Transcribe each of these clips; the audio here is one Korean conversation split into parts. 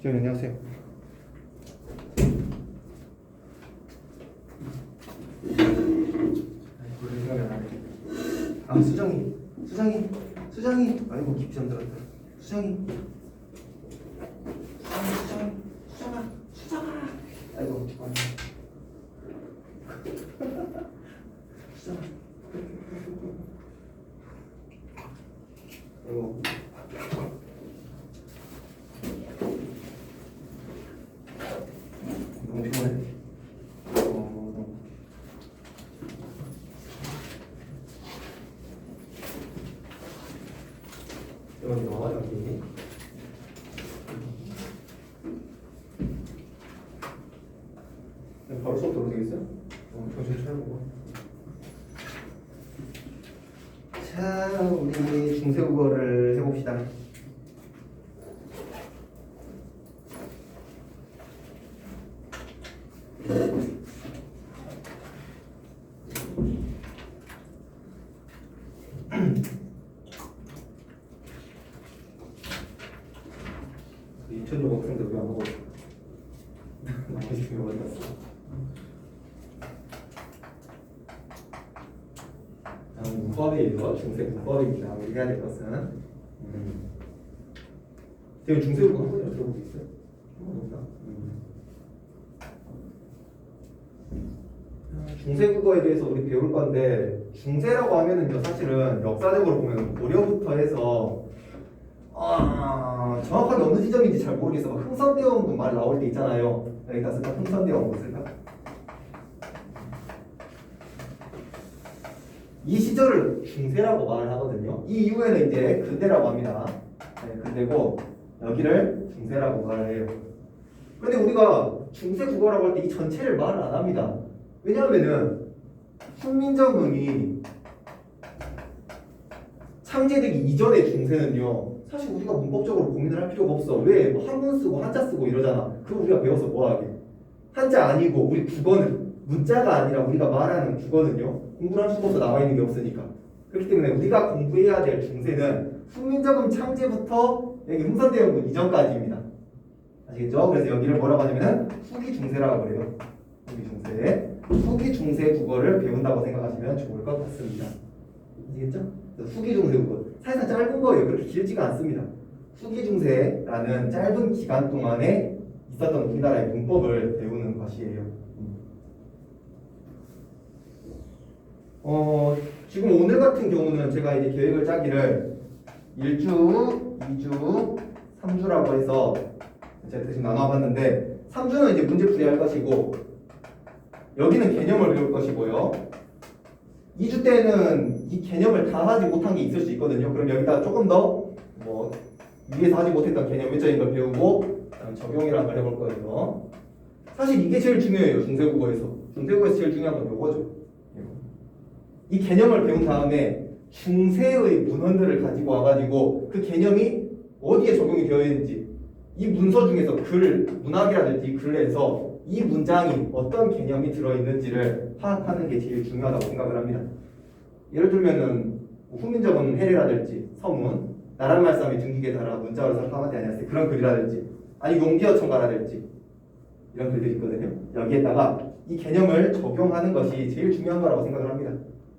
지금 안녕하세요. 수정이. 아이고 깊이 잠들었다. 수정아. 아이고 수정아. 아이고. 너무 피곤해. 여기 나와 여기. 바로 수업 들어도 되겠어요? 정신 차려보고. 자, 우리 중세국어를 해봅시다. 인천역 학생들 왜 안 먹어? 나머지 중에 어디 갔어? 문법이에요. 중세 문법입니다. 우리 해야 될 것은 지금 중세국어 한 번이라도 들어본 적 있어요? 한 번도 없나? 중세국어에 대해서 우리 배울 건데 중세라고 하면은요 사실은 역사적으로 보면 고려부터 해서 정확하게 어느 지점인지 잘 모르겠어. 막 흥선대원군 말 나올 때 있잖아요. 여기다 쓸까? 흥선대원군 쓸까? 이 시절을 중세라고 말을 하거든요. 이 이후에는 이제 근대라고 합니다. 네, 근대고 여기를 중세라고 말을 해요. 그런데 우리가 중세 국어라고 할 때 이 전체를 말을 안 합니다. 왜냐하면은 훈민정음이 창제되기 이전의 중세는요 사실 우리가 문법적으로 고민을 할 필요가 없어. 왜? 뭐 한문 쓰고 한자 쓰고 이러잖아. 그거 우리가 배워서 뭐하게? 한자 아니고 우리 국어는 문자가 아니라 우리가 말하는 국어는요 공부를 할 수가 없어. 나와 있는 게 없으니까. 그렇기 때문에 우리가 공부해야 될 중세는 훈민정음 창제부터 여기 흥선대원군 이전까지입니다. 아시겠죠? 그래서 여기를 뭐라고 하냐면은 후기 중세라고 그래요. 후기 중세. 후기 중세 국어를 배운다고 생각하시면 좋을 것 같습니다. 아시겠죠? 후기 중세 국어. 사실상 짧은 거예요. 그렇게 길지가 않습니다. 후기 중세라는 짧은 기간 동안에 있었던 우리나라의 문법을 배우는 것이에요. 지금 오늘 같은 경우는 제가 이제 계획을 짜기를 1주, 2주, 3주라고 해서 제가 대충 나눠봤는데 3주는 이제 문제 풀이할 것이고 여기는 개념을 배울 것이고요. 2주 때는 이 개념을 다 하지 못한 게 있을 수 있거든요. 그럼 여기다 조금 더 뭐 위에서 하지 못했던 개념 외적인 걸 배우고 적용이라는 걸 해볼 거예요. 사실 이게 제일 중요해요. 중세국어에서. 중세국어에서 제일 중요한 건 이거죠. 이 개념을 배운 다음에 중세의 문헌들을 가지고 와가지고 그 개념이 어디에 적용이 되어 있는지 이 문서 중에서 글, 문학이라든지 글에서 이 문장이 어떤 개념이 들어있는지를 파악하는 게 제일 중요하다고 생각을 합니다. 예를 들면은 훈민정음 해례라든지 서문, 나란말싸미 등기계 달아 문자로 삼가마티 아니었어요. 그런 글이라든지 아니 용기어천가라든지 이런 글들이 있거든요. 여기에다가 이 개념을 적용하는 것이 제일 중요한 거라고 생각을 합니다.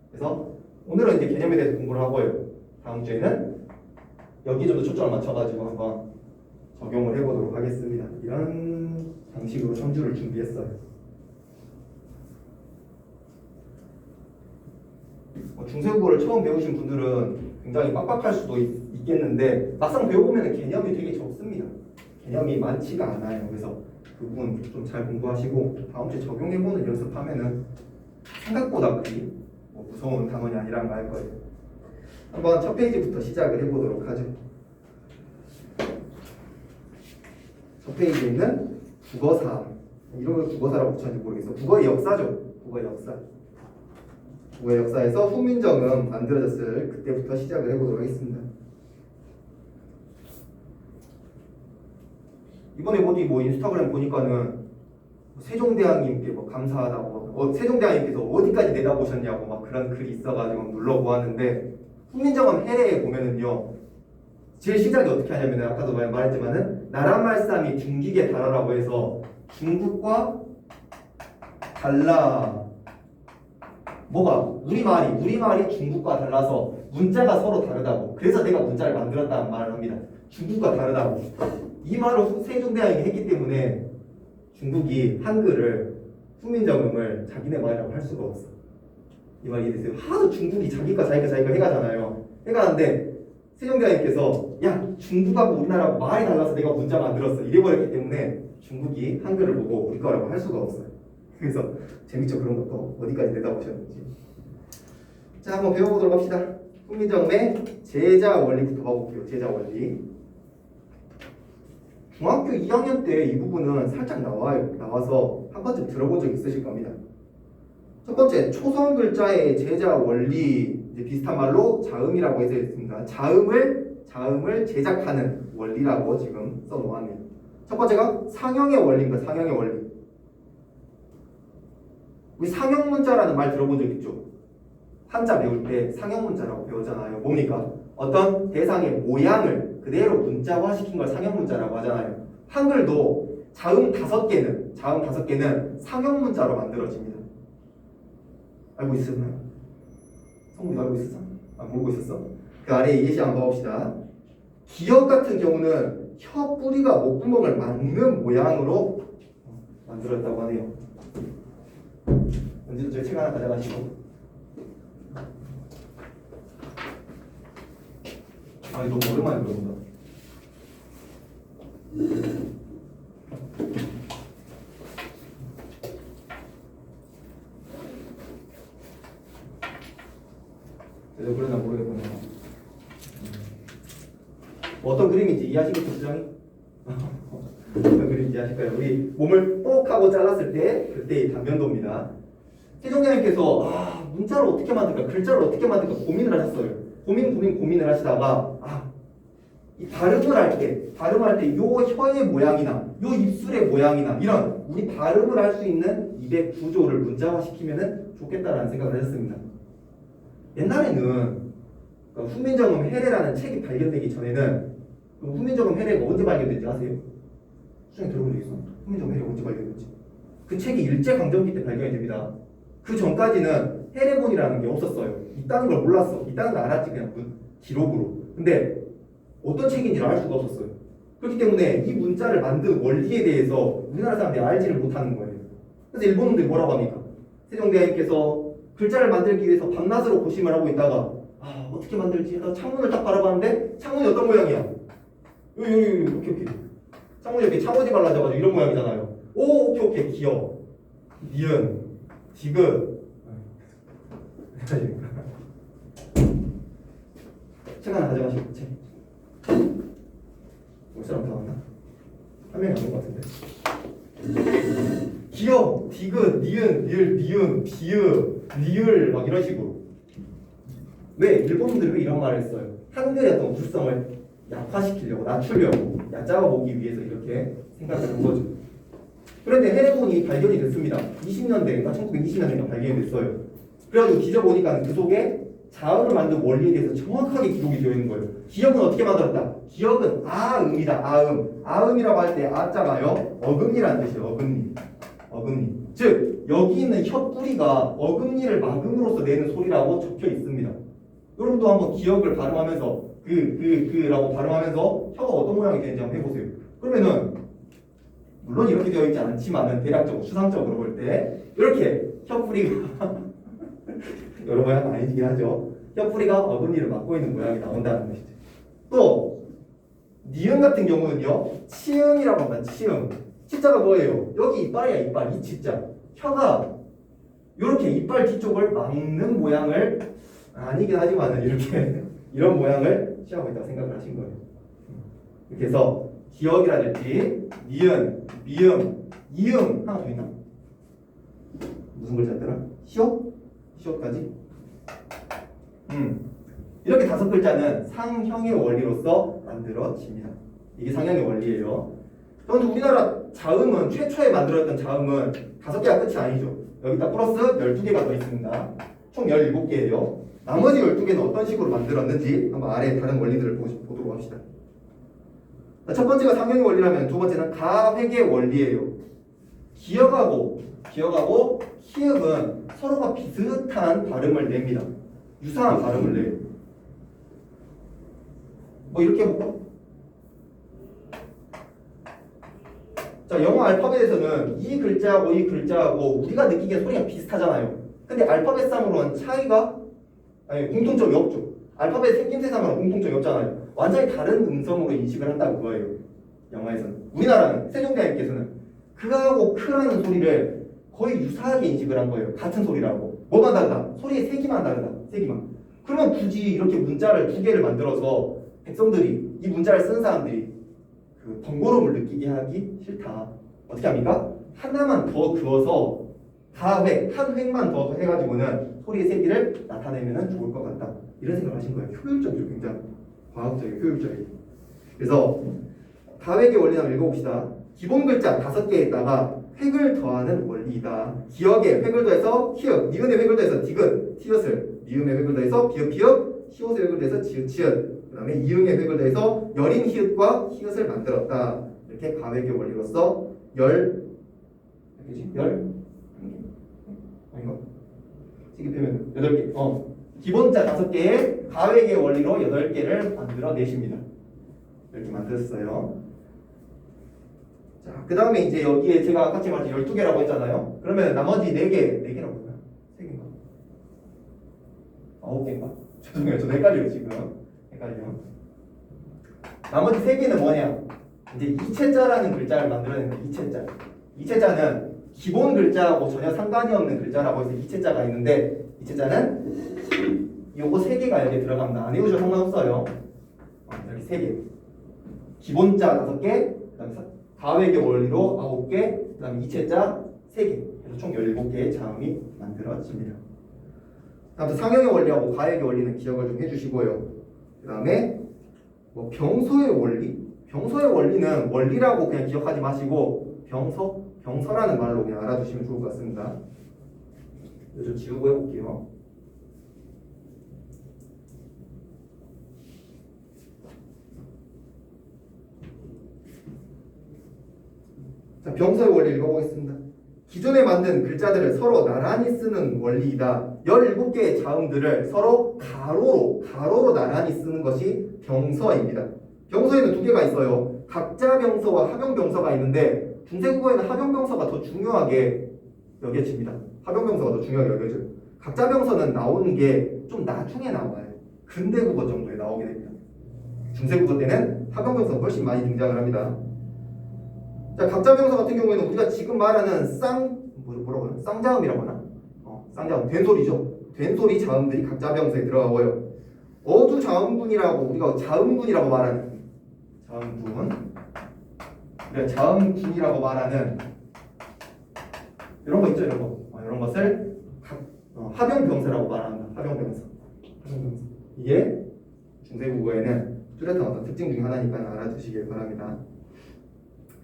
그래서 오늘은 이제 개념에 대해서 공부를 하고요. 다음 주에는 여기 좀 더 초점을 맞춰가지고 한번 적용을 해보도록 하겠습니다. 이런 방식으로 3주를 준비했어요. 중세국어를 처음 배우신 분들은 굉장히 빡빡할 수도 있겠는데 막상 배워보면 개념이 되게 적습니다. 개념이 많지가 않아요. 그래서 그 부분 좀 잘 공부하시고 다음 주에 적용해보는 연습하면은 생각보다 그리 무서운 단원이 아니란 거 알 거예요. 한번 첫 페이지부터 시작을 해보도록 하죠. 첫 페이지에 있는 국어사, 이런 걸 국어사라고 붙였는지 모르겠어. 국어의 역사죠. 국어의 역사. 국어의 역사에서 훈민정음 만들어졌을 그때부터 시작을 해보도록 하겠습니다. 이번에 어디 뭐 인스타그램 보니까는 세종대왕님께 뭐 감사하다고 세종대왕님께서 어디까지 내다보셨냐고 막 그런 글이 있어가지고 눌러보았는데 훈민정음 해례에 보면은요 제일 시작이 어떻게 하냐면 아까도 말했지만은 나란 말싸움이 중국에 달하라고 해서 중국과 달라. 뭐가? 우리말이 중국과 달라서 문자가 서로 다르다고. 그래서 내가 문자를 만들었다는 말을 합니다. 중국과 다르다고. 이 말을 세종대왕이 했기 때문에 중국이 한글을 훈민정음을 자기네 말이라고 할 수가 없어. 이 말 이해되세요? 하도 중국이 자기가 해가잖아요. 해가는데 세종대왕님께서 야 중국하고 우리나라하고 말이 달라서 내가 문자 만들었어 이래버렸기 때문에 중국이 한글을 보고 우리 거라고 할 수가 없어요. 그래서 재밌죠 그런 것도 어디까지 내다보셨는지. 자 한번 배워보도록 합시다. 훈민정음의 제자 원리부터 봐볼게요. 제자 원리. 중학교 2학년 때 이 부분은 살짝 나와서 한 번쯤 들어본 적 있으실 겁니다. 첫 번째 초성 글자의 제자 원리, 이제 비슷한 말로 자음이라고 해서 있습니다. 자음을 제작하는 원리라고 지금 써놓았네요. 첫 번째가 상형의 원리입니다. 상형의 원리. 우리 상형 문자라는 말 들어본 적 있죠? 한자 배울 때 상형 문자라고 배우잖아요. 뭡니까? 어떤 대상의 모양을 그대로 문자화 시킨 걸 상형 문자라고 하잖아요. 한글도 자음 5개는 상형 문자로 만들어집니다. 알고 있었나요? 성국이 알고 있었어? 모르고 있었어? 그 아래에 예시 한번 봐봅시다. 기역 같은 경우는 혀 뿌리가 목구멍을 막는 모양으로 만들었다고 하네요. 언제도 저희 책 하나 가져가시고. 이거 너무 오랜만에 들어본다. 그래서 그러나 모르겠구나. 어떤 그림인지 이해하시겠죠, 수정이? 어떤 그림인지 아실까요? 우리 몸을 뽁 하고 잘랐을 때 그때의 단면도입니다. 세종대왕님께서 문자를 어떻게 만들까, 글자를 어떻게 만들까 고민을 하셨어요. 고민을 하시다가 이 발음할 때 요 혀의 모양이나 요 입술의 모양이나 이런 우리 발음을 할 수 있는 입의 구조를 문자화시키면 좋겠다라는 생각을 하셨습니다. 옛날에는 훈민정음 해례라는 책이 발견되기 전에는 훈민정음 해례가 언제 발견된지 아세요? 수정이 들어본 적 있어? 훈민정음 해례가 언제 발견됐지? 그 책이 일제강점기 때 발견이 됩니다. 그 전까지는 해례본이라는 게 없었어요. 있다는 걸 몰랐어. 있다는 걸 알았지 그냥 기록으로. 근데 어떤 책인지를 알 수가 없었어요. 그렇기 때문에 이 문자를 만든 원리에 대해서 우리나라 사람들이 알지를 못하는 거예요. 그래서 일본인들이 뭐라고 합니까? 세종대왕님께서 글자를 만들기 위해서 밤낮으로 고심을 하고 있다가 어떻게 만들지? 하다가 창문을 딱 바라봤는데 창문이 어떤 모양이야? 이렇게 창문이 이렇게 창호지 발라져가지고 이런 모양이잖아요. 오케이 기억 니은 디귿 책 하나 가져가시고 책. 올 사람 다 왔나? 한 명이 안 온 것 같은데. 기억, 디귿, 니은, 니은, 비읍, 리을 막 이런 식으로. 왜? 일본분들이 왜 이런 말을 했어요? 한글의 어떤 구성을 약화시키려고, 낮추려고, 얕잡아보기 위해서 이렇게 생각을 한 거죠. 그런데 해례본이 발견이 됐습니다. 20년대인가 1920년대인가 발견이 됐어요. 그래가지고 뒤져보니까 그 속에 자음을 만든 원리에 대해서 정확하게 기록이 되어 있는 거예요. 기억은 어떻게 만들었다? 기억은 아음이다. 아음이라고 할 때 아자가요 어금니라는 뜻이에요. 어금니. 즉 여기 있는 혀 뿌리가 어금니를 막음으로써 내는 소리라고 적혀 있습니다. 여러분도 한번 기억을 발음하면서 라고 발음하면서 혀가 어떤 모양이 되는지 한번 해보세요. 그러면은 물론 이렇게 되어 있지 않지만은 대략적으로 추상적으로 볼 때 이렇게 혀 뿌리가 여러 모양 아니긴 하죠. 혀 뿌리가 어금니를 막고 있는 모양이 나온다는 것이죠. 또 니은 같은 경우는요 치음이라고 합니다. 치음. 치자가 뭐예요? 여기 이빨이야. 이빨. 이 치자. 혀가 이렇게 이빨 뒤쪽을 막는 모양을 아니긴 하지만은 이렇게 이런 모양을 취하고 있다고 생각을 하신 거예요. 이렇게 해서 기억이라든지 니은, 미음, 이음 하나 더 있나? 무슨 글자더라? 시옷까지? 이렇게 5글자는 상형의 원리로서 만들어집니다. 이게 상형의 원리예요. 그런데 우리나라 자음은 최초에 만들어졌던 자음은 5개가 끝이 아니죠. 여기다 플러스 12개가 더 있습니다. 총 17개예요. 나머지 12개는 어떤 식으로 만들었는지 한번 아래 다른 원리들을 보도록 봅시다. 첫 번째가 상형의 원리라면 두 번째는 가획의 원리예요. 기억하고 히읗은 서로가 비슷한 발음을 냅니다. 유사한 발음을 내요. 뭐 이렇게 해볼까? 자, 영어 알파벳에서는 이 글자하고 우리가 느끼기에 소리가 비슷하잖아요. 근데 알파벳상으로는 차이가 공통점이 없죠. 알파벳 생김새상으로는 공통점이 없잖아요. 완전히 다른 음성으로 인식을 한다고 그거예요. 영어에서는. 우리나라는 세종대왕께서는 그하고 크라는 소리를 거의 유사하게 인식을 한 거예요. 같은 소리라고. 뭐만 다르다? 소리의 세기만 다르다. 세기만. 그러면 굳이 이렇게 문자를 두 개를 만들어서 백성들이 이 문자를 쓰는 사람들이 그 번거로움을 느끼게 하기 싫다. 어떻게 합니까? 하나만 더 그어서 한 획만 더 해가지고는 소리의 세기를 나타내면 좋을 것 같다. 이런 생각을 하신 거예요. 효율적이죠. 굉장히 과학적이고 효율적이에요. 그래서 가획의 원리를 한번 읽어봅시다. 기본 글자 5개에다가 획을 더하는 원리이다. 기억에 획을 더해서 히읗, 니은에 획을 더해서 디귿, 티읕을, 미음에 획을 더해서 비읍, 피읍, 시옷에 획을 더해서 지읒, 치읒, 그 다음에 이응에 획을 더해서 여린 히읗과 히읗을 만들었다. 이렇게 가획의 원리로서 아닌가? 이게 되면 8개. 기본자 5개에 가획의 원리로 8개를 만들어 내십니다. 이렇게 만들었어요. 자, 그 다음에 이제 여기에 제가 아까 말한 12개라고 했잖아요. 그러면 나머지 4개라고 했나? 3개인가? 9개인가? 죄송해요. 저 헷갈려요, 지금. 헷갈려요. 나머지 3개는 뭐냐? 이제 이체자라는 글자를 만들어내는 거예요. 이체자. 이체자는 기본 글자하고 전혀 상관이 없는 글자라고 해서 이체자가 있는데, 이체자는 요거 3개가 여기 들어갑니다. 안 외우셔도 상관없어요. 여기 3개. 기본자 5개, 그 다음에 가획의 원리로 9개, 그 다음에 이체자 3개. 그래서 총 17개의 자음이 만들어집니다. 아무튼 상형의 원리하고 가획의 원리는 기억을 좀 해주시고요. 그 다음에 뭐 병서의 원리? 병서의 원리는 원리라고 그냥 기억하지 마시고 병서라는 말로 그냥 알아두시면 좋을 것 같습니다. 이거 좀 지우고 해볼게요. 자, 병서의 원리 읽어보겠습니다. 기존에 만든 글자들을 서로 나란히 쓰는 원리이다. 17개의 자음들을 서로 가로로 나란히 쓰는 것이 병서입니다. 병서에는 2개가 있어요. 각자병서와 합용병서가 있는데 중세국어에는 합용병서가 더 중요하게 여겨집니다. 합용병서가 더 중요하게 여겨져요. 각자병서는 나오는 게 좀 나중에 나와요. 근대국어 정도에 나오게 됩니다. 중세국어 때는 합용병서가 훨씬 많이 등장을 합니다. 자, 각자병서 같은 경우에는 우리가 지금 말하는 쌍자음이라고 하나? 쌍자음, 된소리죠. 된소리 자음들이 각자병서에 들어가고요. 어두 자음군이라고 우리가 자음군이라고 말하는 자음군이라고 말하는 이런 거 있죠, 이런 거. 이런 것을 합용병서라고 말합니다. 합용병서. 이게 중세국어에는 뚜렷한 어떤 특징 중에 하나니까 알아두시길 바랍니다.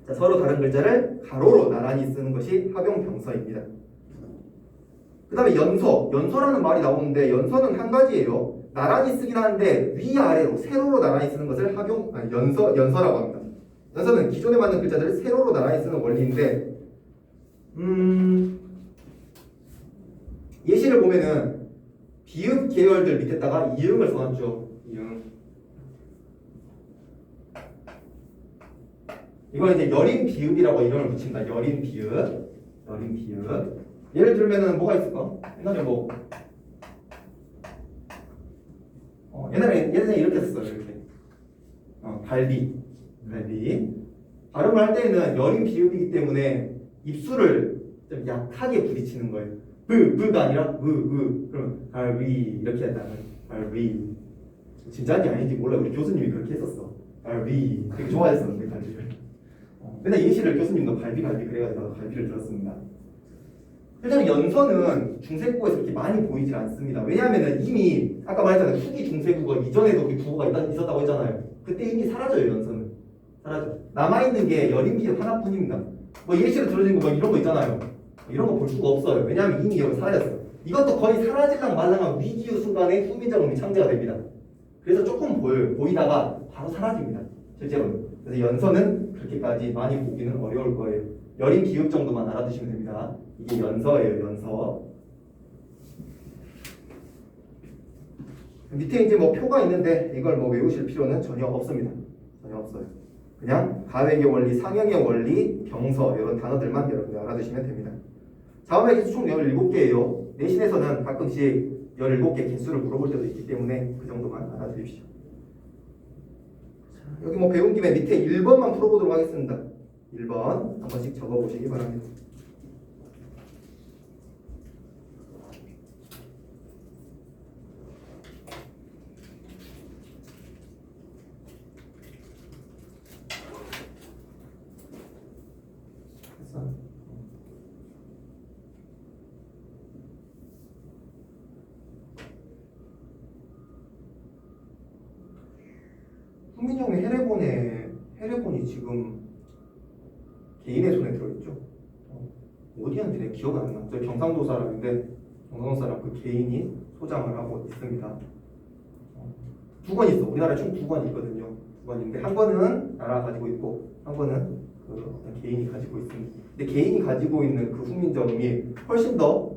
자, 서로 다른 글자를 가로로 나란히 쓰는 것이 합용병서입니다. 그 다음에 연서라는 말이 나오는데 연서는 한 가지예요. 나란히 쓰긴 하는데 위아래로 세로로 나란히 쓰는 것을 연서라고 합니다. 연서는 기존에 만든 글자들을 세로로 나란히 쓰는 원리인데 예시를 보면은 비읍 계열들 밑에다가 이응을 써놨죠. 이응. 이건 이제 여린 비읍이라고 이름을 붙입니다. 여린 비읍. 예를 들면은 뭐가 있을까? 옛날에 옛날에 이렇게 썼어요. 이렇게. 갈비. 발음을 할 때는 여린 비읍이기 때문에 입술을 좀 약하게 부딪히는 거예요. 브가 아니라 그럼 갈비 이렇게 한다는 거예요. 갈비. 진짜인지 아닌지 몰라. 우리 교수님이 그렇게 했었어. 갈비. 되게 좋아했었는데 갈비를. 맨날 예시를 교수님도 갈비 그래가지고 나도 갈비를 들었습니다. 실제로 연서는 중세국어에서 그렇게 많이 보이질 않습니다. 왜냐하면 이미 아까 말했잖아요. 후기 중세국어 이전에도 그 국어가 있었다고 했잖아요. 그때 이미 사라져요. 연서는 사라져. 남아있는 게 여린 비읍 하나뿐입니다. 뭐 예시를 들어준 거 이런 거 있잖아요. 이런 거 볼 수가 없어요. 왜냐하면 이미 여기 사라졌어. 이것도 거의 사라질랑 말랑한 위기의 순간에 후민자음이 창제가 됩니다. 그래서 조금 보이다가 바로 사라집니다. 실제로는. 그래서 연서는 그렇게까지 많이 보기는 어려울 거예요. 열인 기읍 정도만 알아두시면 됩니다. 이게 연서예요, 연서. 밑에 이제 뭐 표가 있는데 이걸 뭐 외우실 필요는 전혀 없습니다. 전혀 없어요. 그냥 가획의 원리, 상형의 원리, 병서 이런 단어들만 여러분들 알아두시면 됩니다. 자음의 개수 총 17개예요. 내신에서는 가끔씩 17개 개수를 물어볼 때도 있기 때문에 그 정도만 알아두십시오. 여기 뭐 배운 김에 밑에 1번만 풀어보도록 하겠습니다. 1번 한 번씩 적어보시기 바랍니다. 훈민이 형의 헤레본이 지금 개인의 손에 들어있죠. 어디한테 내 기억 안 나. 저 경상도 사람인데 경상도 사람 그 개인이 소장을 하고 있습니다. 두 권 있어. 우리나라에 총 2권 있거든요. 2권인데 한 권은 나라가 가지고 있고 한 권은 그 어떤 개인이 가지고 있습니다. 근데 개인이 가지고 있는 그 훈민정음이 훨씬 더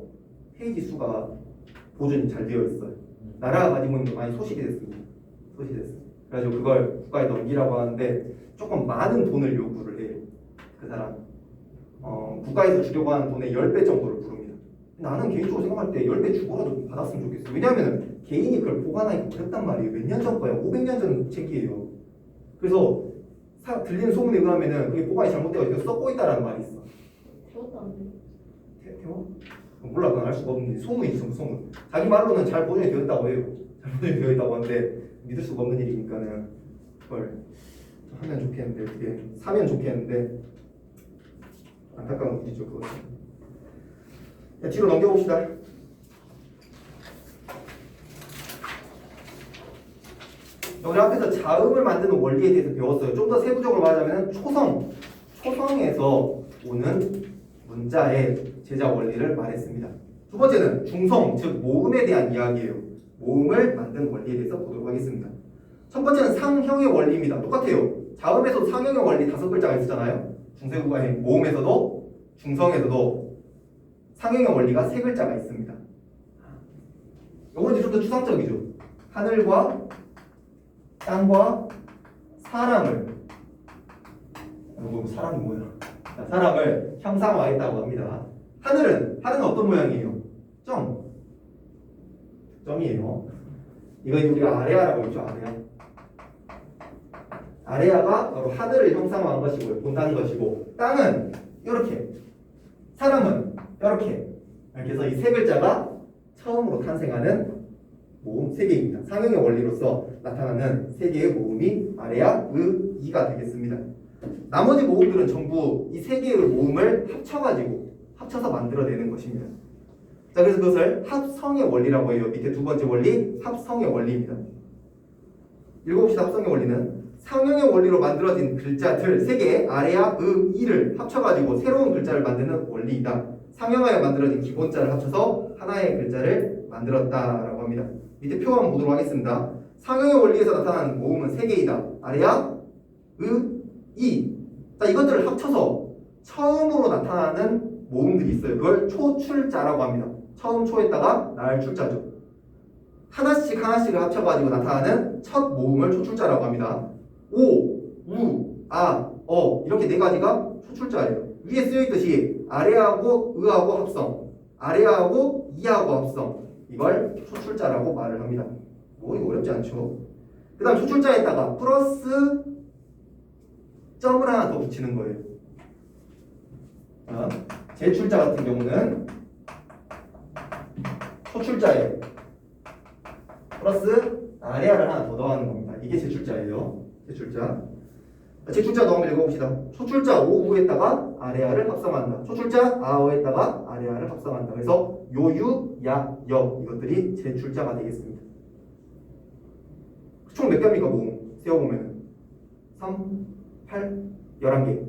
페이지 수가 보존이 잘 되어 있어요. 나라가 가지고 있는 게 많이 소실이 됐습니다. 소실됐어요. 그래가지고 그걸 국가에 넘기라고 하는데 조금 많은 돈을 요구를 해요. 그 사람 국가에서 주려고 하는 돈의 10배 정도를 부릅니다. 나는 개인적으로 생각할 때 10배 주고라도 받았으면 좋겠어. 왜냐하면 개인이 그걸 보관하기 어렵단 말이에요. 몇 년 전 거야. 500년 전 책이에요. 그래서 들리는 소문에 의하면은 그게 보관이 잘못되어서 썩고 있다라는 말이 있어. 태웠다는데. 태워? 몰라. 그건 알 수가 없는데 소문이 있어. 소문. 자기 말로는 잘 보존이 되었다고 해요. 잘 보존이 되어 있다고 하는데 믿을 수가 없는 일이니까는 그걸 하면 좋겠는데 어떻게 사면 좋겠는데 안타까운 일이죠. 그거. 뒤로 넘겨봅시다. 우리 앞에서 자음을 만드는 원리에 대해서 배웠어요. 좀 더 세부적으로 말하자면 초성에서 오는 문자의 제자 원리를 말했습니다. 두 번째는 중성, 즉 모음에 대한 이야기예요. 모음을 만드는 원리에 대해서 보도록 하겠습니다. 첫 번째는 상형의 원리입니다. 똑같아요. 자음에서도 상형의 원리 5글자가 있었잖아요. 중세국어의 모음에서도 중성에서도 상형의 원리가 3글자가 있습니다. 이건 이제 좀 더 추상적이죠. 하늘과 땅과 사람을 사람이 뭐야? 사람을 형상화했다고 합니다. 하늘은 어떤 모양이에요? 점이에요. 이거 우리가 아레아라고 했죠. 아레아가 바로 하늘을 형상화한 것이고요. 본다는 것이고, 땅은 이렇게, 사람은 이렇게. 그래서 이 3글자가 처음으로 탄생하는 모음 3개입니다. 상형의 원리로서 나타나는 3개의 모음이 아레아, 이가 되겠습니다. 나머지 모음들은 전부 이 3개의 모음을 합쳐서 만들어내는 것입니다. 자, 그래서 그것을 합성의 원리라고 해요. 밑에 두 번째 원리, 합성의 원리입니다. 읽어봅시다. 합성의 원리는 상형의 원리로 만들어진 글자들 3개, 아레아, 이를 합쳐가지고 새로운 글자를 만드는 원리이다. 상형하여 만들어진 기본자를 합쳐서 하나의 글자를 만들었다라고 합니다. 밑에 표 한번 보도록 하겠습니다. 상형의 원리에서 나타나는 모음은 3개이다. 아레아, 이. 자, 이것들을 합쳐서 처음으로 나타나는 모음들이 있어요. 그걸 초출자라고 합니다. 처음 초에다가 날 출자죠. 하나씩을 합쳐가지고 나타나는 첫 모음을 초출자라고 합니다. 오, 우, 아, 이렇게 4가지가 초출자예요. 위에 쓰여있듯이 아레하고 의하고 합성, 아레하고 이하고 합성, 이걸 초출자라고 말을 합니다. 이거 어렵지 않죠? 그 다음 초출자에다가 플러스 점을 하나 더 붙이는 거예요. 제출자 같은 경우는 초출자에 플러스 아레아를 하나 더 더하는 겁니다. 이게 제출자예요. 제출자 넣으면 읽어봅시다. 초출자 오우에다가 아레아를 합성한다. 초출자 아어에다가 아레아를 합성한다. 그래서 요유, 야, 여 이것들이 제출자가 되겠습니다. 총 몇 개입니까? 모음 세어보면 3, 8, 11개.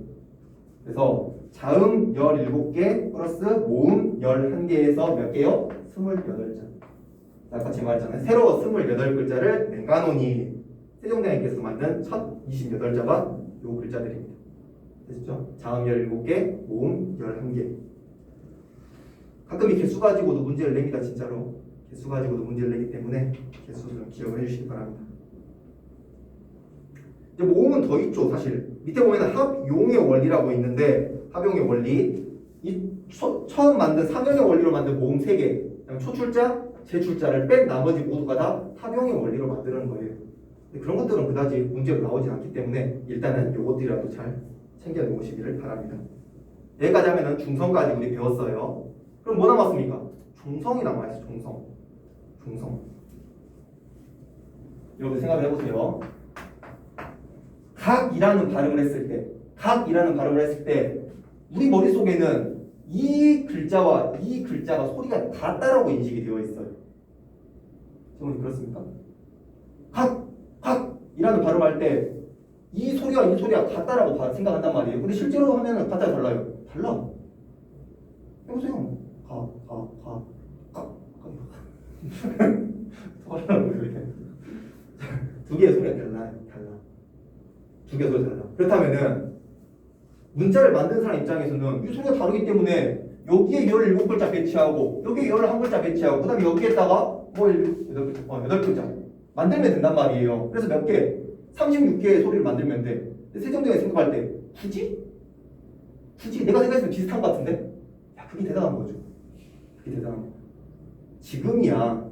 그래서 자음 17개 플러스 모음 11개에서 몇 개요? 28자. 아까 제가 말했잖아요. 새로 28글자를 맹가노니 세종대왕께서 만든 첫 28자가 요 글자들입니다. 됐죠? 자음 17개, 모음 11개. 가끔 이 개수 가지고도 문제를 냅니다. 진짜로. 개수 가지고도 문제를 내기 때문에 개수 좀 기억을 해주시기 바랍니다. 이제 모음은 더 있죠. 사실 밑에 보면 합용의 원리라고 있는데 합용의 원리 처음 만든 상형의 원리로 만든 모음 3개 초출자, 제출자를 뺀 나머지 모두가 다 합용의 원리로 만드는 거예요. 근데 그런 것들은 그다지 문제로 나오진 않기 때문에 일단은 요것들이라도 잘 챙겨 놓으시기를 바랍니다. 여기까지 하면은 중성까지 우리 배웠어요. 그럼 뭐 남았습니까? 종성이 남아있어. 종성. 여러분 생각을 해보세요. 각이라는 발음을 했을 때 우리 머릿속에는 이 글자와 이 글자가 소리가 같다라고 인식이 되어 있어요. 여러분 그렇습니까? 각이라는 발음할 때 이 소리와 이 소리가 같다라고 생각한단 말이에요. 근데 실제로 하면은 같아요, 달라요? 달라. 해보세요. 두 개의 소리가 달라. 두 개의 소리가 달라. 그렇다면은 문자를 만든 사람 입장에서는 이 소리가 다르기 때문에 여기에 17글자 배치하고 여기에 11글자 배치하고 그 다음에 여기에다가 뭐 8글자 만들면 된단 말이에요. 그래서 몇 개? 36개의 소리를 만들면 돼. 세종대왕이 생각할 때 굳이 내가 생각했을 때 비슷한 것 같은데? 야, 그게 대단한 거죠. 그게 대단한 거. 지금이야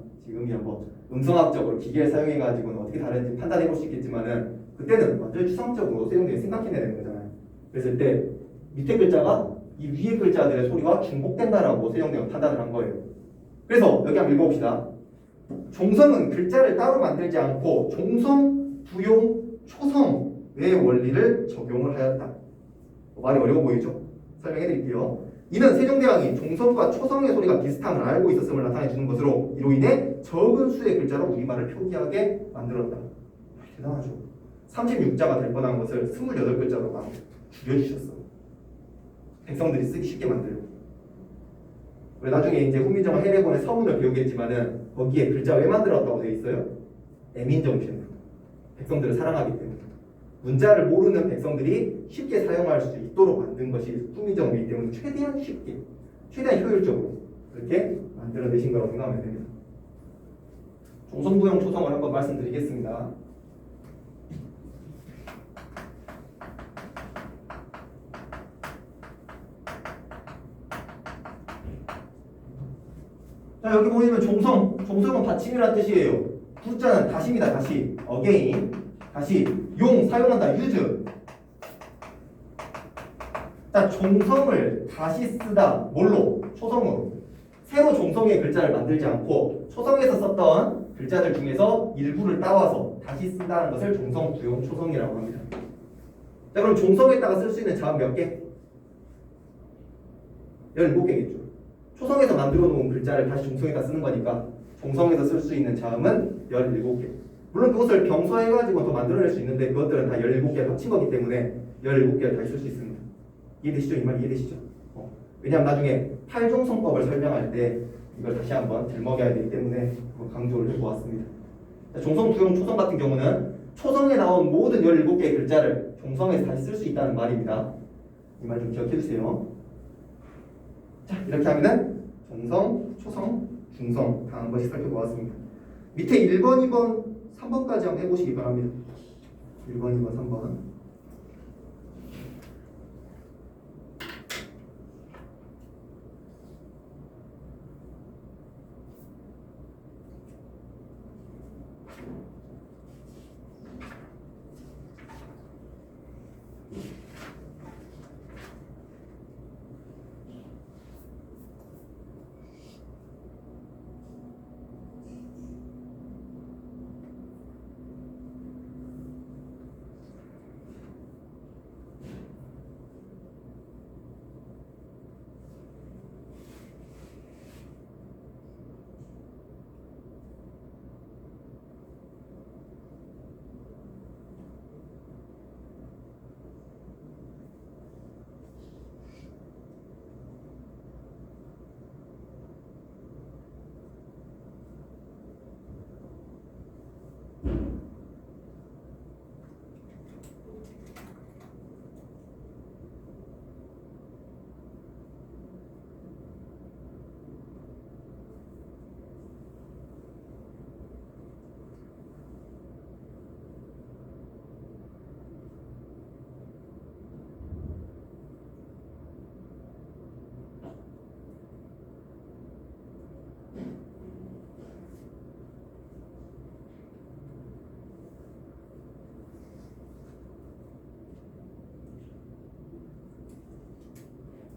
뭐 음성학적으로 기계를 사용해가지고는 어떻게 다른지 판단해볼 수 있겠지만은 그때는 완전 추상적으로 세종대왕이 생각해내야 되는 거잖아요. 그래서 그때 밑에 글자가 이 위에 글자들의 소리와 중복된다라고 세종대왕이 판단을 한 거예요. 그래서 여기 한번 읽어봅시다. 종성은 글자를 따로 만들지 않고 종성, 부용, 초성의 원리를 적용을 하였다. 말이 어려워 보이죠? 설명해드릴게요. 이는 세종대왕이 종성과 초성의 소리가 비슷함을 알고 있었음을 나타내주는 것으로 이로 인해 적은 수의 글자로 우리말을 표기하게 만들었다. 대단하죠? 36자가 될 뻔한 것을 28글자로 막 줄여주셨어. 백성들이 쓰기 쉽게 만들고. 우리 나중에 이제 훈민정음 해례본의 서문을 배우겠지만은 거기에 글자 왜 만들었다고 되어 있어요? 애민정신으로. 백성들을 사랑하기 때문에. 문자를 모르는 백성들이 쉽게 사용할 수 있도록 만든 것이 훈민정음이기 때문에 최대한 쉽게, 최대한 효율적으로 그렇게 만들어내신 거라고 생각하면 됩니다. 종성부용 초성을 한번 말씀드리겠습니다. 자, 여기 보이면 종성은 받침이라는 뜻이에요. 부자는 다시입니다. 다시, again, 다시, 용, 사용한다, use. 자, 종성을 다시 쓰다, 뭘로? 초성으로. 새로 종성의 글자를 만들지 않고 초성에서 썼던 글자들 중에서 일부를 따와서 다시 쓴다는 것을 종성, 부용, 초성이라고 합니다. 자, 그럼 종성에다가 쓸 수 있는 자음 몇 개? 17개겠죠. 초성에서 만들어 놓은 글자를 다시 종성에다 쓰는 거니까 종성에서 쓸 수 있는 자음은 17개. 물론 그것을 병서해가지고 더 만들어낼 수 있는데 그것들은 다 17개를 합친 거기 때문에 17개를 다시 쓸 수 있습니다. 이해되시죠? 이 말 이해되시죠? 왜냐하면 나중에 팔종성법을 설명할 때 이걸 다시 한번 들먹여야 되기 때문에 강조를 해보았습니다. 종성, 부용, 초성 같은 경우는 초성에 나온 모든 17개의 글자를 종성에서 다시 쓸 수 있다는 말입니다. 이 말 좀 기억해 주세요. 자, 이렇게 하면은 종성, 초성, 중성 다 한 번씩 살펴보았습니다. 밑에 1번, 2번, 3번까지 한번 해보시기 바랍니다. 1번, 2번, 3번.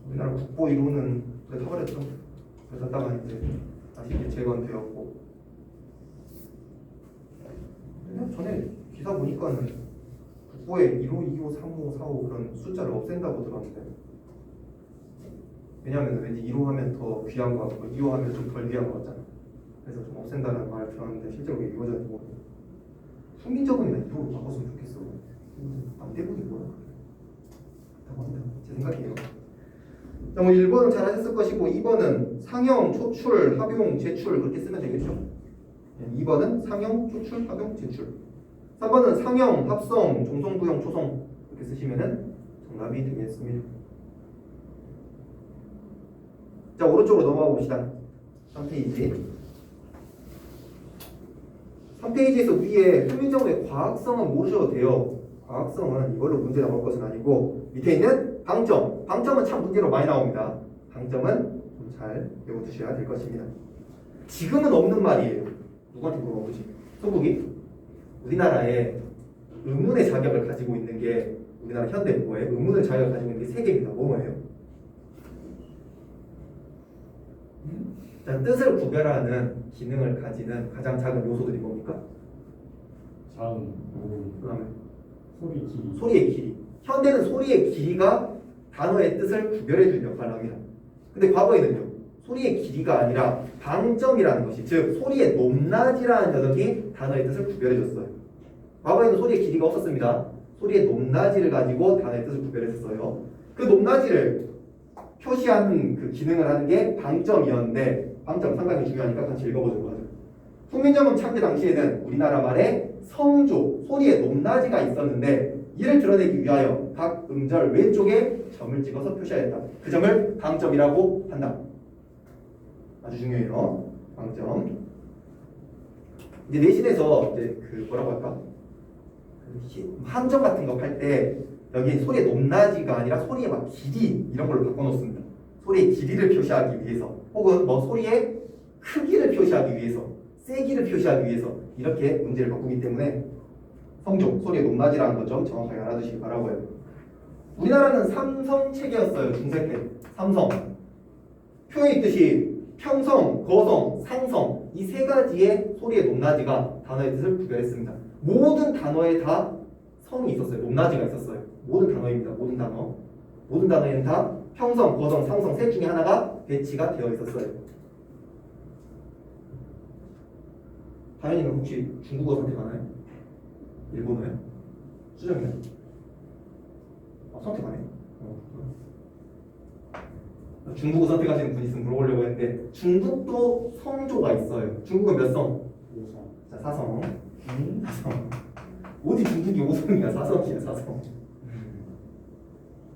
우리나라 국보 1호는 왜 타버렸죠? 그러다가 이제 다시 이제 재건되었고. 그냥 전에 기사 보니까는 국보에 1호, 2호, 3호, 4호 그런 숫자를 없앤다고 들었는데. 왜냐하면 왠지 1호 하면 더 귀한 거 같고 2호 하면 좀 덜 귀한 거 같잖아. 그래서 좀 없앤다는 말을 들었는데 실제로 그게 이루어졌는지 모르겠네. 훈민정음이나 2호로 바꿨으면 좋겠어. 안 되고 이거야. 그렇다고 합니다. 제 생각이에요. 자, 뭐 1번은 잘 하셨을 것이고 2번은 상형, 초출, 합용, 제출 그렇게 쓰면 되겠죠. 2번은 상형, 초출, 합용, 제출. 3번은 상형, 합성, 종성, 부형, 초성 이렇게 쓰시면은 정답이 되겠습니다. 자, 오른쪽으로 넘어가 봅시다. 3페이지. 3페이지에서 위에 훈민정음의 과학성은 모르셔도 돼요. 과학성은 이걸로 문제 나올 것은 아니고 밑에 있는 방점. 방점은 참 문제로 많이 나옵니다. 방점은 좀 잘 외워두셔야 될 것입니다. 지금은 없는 말이에요. 누구한테 물어보지? 소국이? 우리나라에 의문의 자격을 가지고 있는 게 우리나라 현대국어에 의문의 자격을 가지고 있는 게 3개입니다. 뭐예요? 자, 뜻을 구별하는 기능을 가지는 가장 작은 요소들이 뭡니까? 자음, 그다음에 소리, 길이. 소리의 길이. 현대는 소리의 길이가 단어의 뜻을 구별해 주는 역할을 합니다. 근데 과거에는요. 소리의 길이가 아니라 방점이라는 것이, 즉 소리의 높낮이라는 녀석이 단어의 뜻을 구별해 줬어요. 과거에는 소리의 길이가 없었습니다. 소리의 높낮이를 가지고 단어의 뜻을 구별했었어요. 그 높낮이를 표시하는 그 기능을 하는 게 방점이었는데, 방점 상당히 중요하니까 같이 읽어보도록 하죠. 훈민정음 창제 당시에는 우리나라 말에 성조, 소리의 높낮이가 있었는데 이를 드러내기 위하여 각 음절 왼쪽에 점을 찍어서 표시하였다. 그 점을 방점이라고 한다. 아주 중요해요. 방점. 이제 내신에서 이제 그 뭐라고 할까? 함정 같은 거 팔 때 여기 소리의 높낮이가 아니라 소리의 막 길이 이런 걸로 바꿔놓습니다. 소리의 길이를 표시하기 위해서, 혹은 뭐 소리의 크기를 표시하기 위해서, 세기를 표시하기 위해서 이렇게 문제를 바꾸기 때문에 성조, 소리의 높낮이라는 것 좀 정확하게 알아두시기 바라고요. 우리나라는 삼성 체계였어요. 중세 때 삼성. 표현이 있듯이 평성, 거성, 상성 이 세 가지의 소리의 높낮이가 단어의 뜻을 구별했습니다. 모든 단어에 다 성이 있었어요. 높낮이가 있었어요. 모든 단어입니다. 모든 단어. 모든 단어에는 다 평성, 거성, 상성 셋 중에 하나가 배치가 되어 있었어요. 다현이는 혹시 중국어 선택하나요? 일본어요? 수정이요? 선택 안 해요? 중국어 선택하시는 분 있으면 물어보려고 했는데 중국도 성조가 있어요. 중국은 몇 성? 5성. 자, 4성. 4성. 어디 중국이 5성이야? 4성이야, 4성.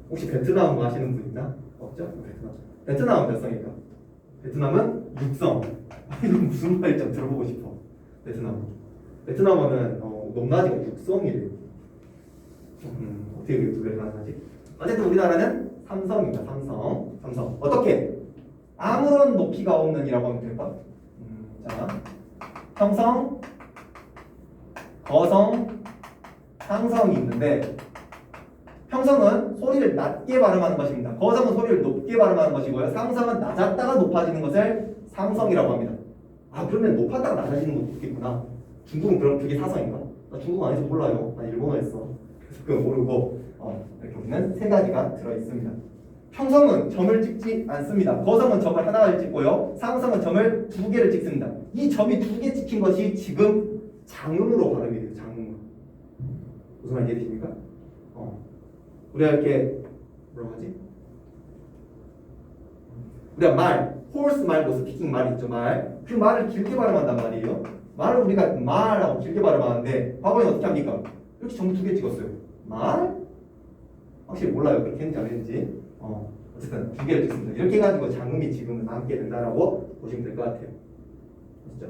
혹시 베트남 아시는 분 있나? 없죠? 베트남은 몇 성일까? 베트남은 6성. 이건 무슨 말인지 좀 들어보고 싶어. 베트남어는 높낮이가 6성이래요. 어떻게 두 개를 가능하지? 어쨌든 우리나라는 3성입니다. 3성. 어떻게? 아무런 높이가 없는 이라고 하면 될까? 자, 평성, 거성, 상성이 있는데 평성은 소리를 낮게 발음하는 것입니다. 거성은 소리를 높게 발음하는 것이고요. 상성은 낮았다가 높아지는 것을 상성이라고 합니다. 아, 그러면 높았다가 낮아지는 것도 있겠구나. 중국은 그럼 그게 사성인가? 나 중국어 안 해서 몰라요. 나 일본어 했어. 그래서 그거 모르고 이렇게 우리는 세 가지가 들어있습니다. 평성은 점을 찍지 않습니다. 거성은 점을 하나를 찍고요. 상성은 점을 2개를 찍습니다. 이 점이 2개 찍힌 것이 지금 장음으로 발음이 돼요. 장음. 무슨 말인지 이해되십니까? 우리가 이렇게 뭐라고 하지? 우리가 말, horse 말고 스피킹 말 있죠, 말. 그 말을 길게 발음한단 말이에요. 말을 우리가 말하고 길게 발음하는데 과거에는 어떻게 합니까? 이렇게 점을 2개 찍었어요. 말? 확실히 몰라요. 그렇게 했는지 안 했는지. 어쨌든 2개를 찍습니다. 이렇게 해가지고 장음이 지금은 남게 된다라고 보시면 될 것 같아요. 진짜.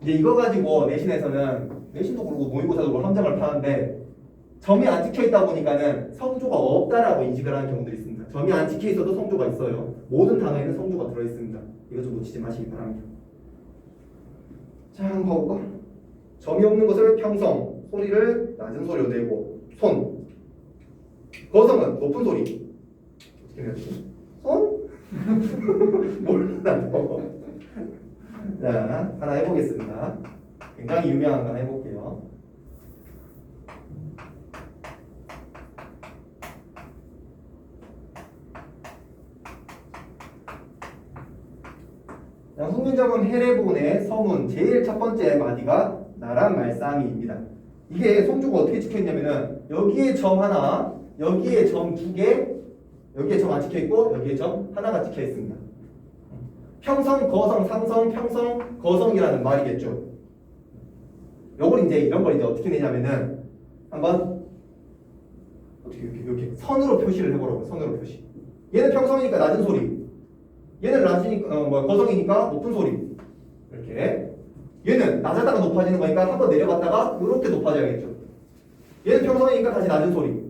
이제 이거 가지고 내신도 그렇고 모의고사도 그렇고 함정을 파는데 점이 안 찍혀 있다 보니까는 성조가 없다라고 인식을 하는 경우들이 있습니다. 점이 안 찍혀 있어도 성조가 있어요. 모든 단어에는 성조가 들어 있습니다. 이거 좀 놓치지 마시기 바랍니다. 자, 한번 봐볼까? 점이 없는 것을 평성, 소리를 낮은 소리로 내고 손. 거성은 높은 소리. 어떻게 해야 되지? 몰라요. 자, 하나 해보겠습니다. 굉장히 유명한 거 하나 해볼게요. 자, 훈민정음 해례본의 서문 제일 첫 번째 마디가 나란 말싸미입니다. 이게 성조가 어떻게 찍혀있냐면은 여기에 점 하나, 여기에 점 두 개, 여기에 점 안 찍혀있고 여기에 점 하나가 찍혀있습니다. 평성, 거성, 상성, 평성, 거성이라는 말이겠죠. 요걸 이제 이런 걸 이제 어떻게 내냐면은 한번 어떻게 이렇게 선으로 표시를 해보라고. 선으로 표시. 얘는 평성이니까 낮은 소리. 얘는 낮으니까 거성이니까 높은 소리. 이렇게. 얘는 낮았다가 높아지는 거니까 한번 내려갔다가 이렇게 높아져야겠죠. 얘는 평성이니까 다시 낮은 소리.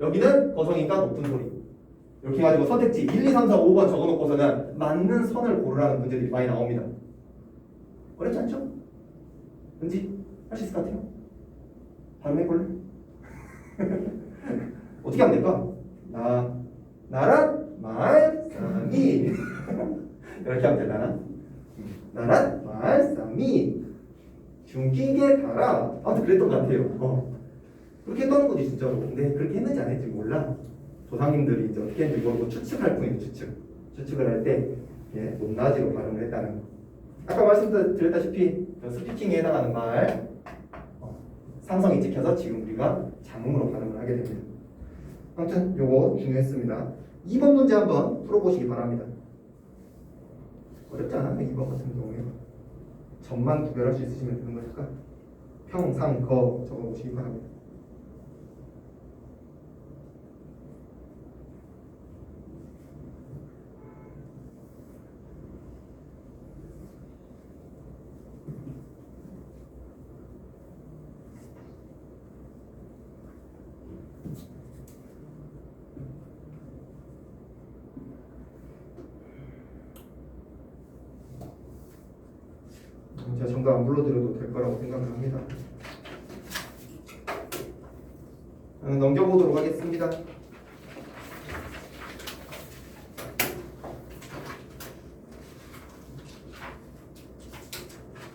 여기는 거성이니까 높은 소리. 이렇게 해가지고 선택지 1, 2, 3, 4, 5번 적어놓고서는 맞는 선을 고르라는 문제들이 많이 나옵니다. 어렵지 않죠? 왠지 할 수 있을 것 같아요. 발음해볼래? 어떻게 하면 될까? 나란 말싸미 이렇게 하면 되려나? 나란 말싸미 중기게 달아. 아무튼 그랬던 것 같아요. 그렇게 했다는 거지 진짜로. 근데 그렇게 했는지 안 했는지 몰라. 조상님들이 이제 어떻게 했는지 모르고 추측할 뿐이에요. 추측을 할 때 높낮이로 발음을 했다는 거. 아까 말씀드렸다시피 스피킹에 해당하는 말 상성이 찍혀서 지금 우리가 자문으로 발음을 하게 됩니다. 아무튼 요거 중요했습니다. 2번 문제 한번 풀어보시기 바랍니다. 어렵지 않아요? 2번 같은 경우에 점만 구별할 수 있으시면 되는 거니까 평, 상, 거 적어보시기 바랍니다. 제가 정답 안 불러드려도 될 거라고 생각을 합니다. 넘겨보도록 하겠습니다.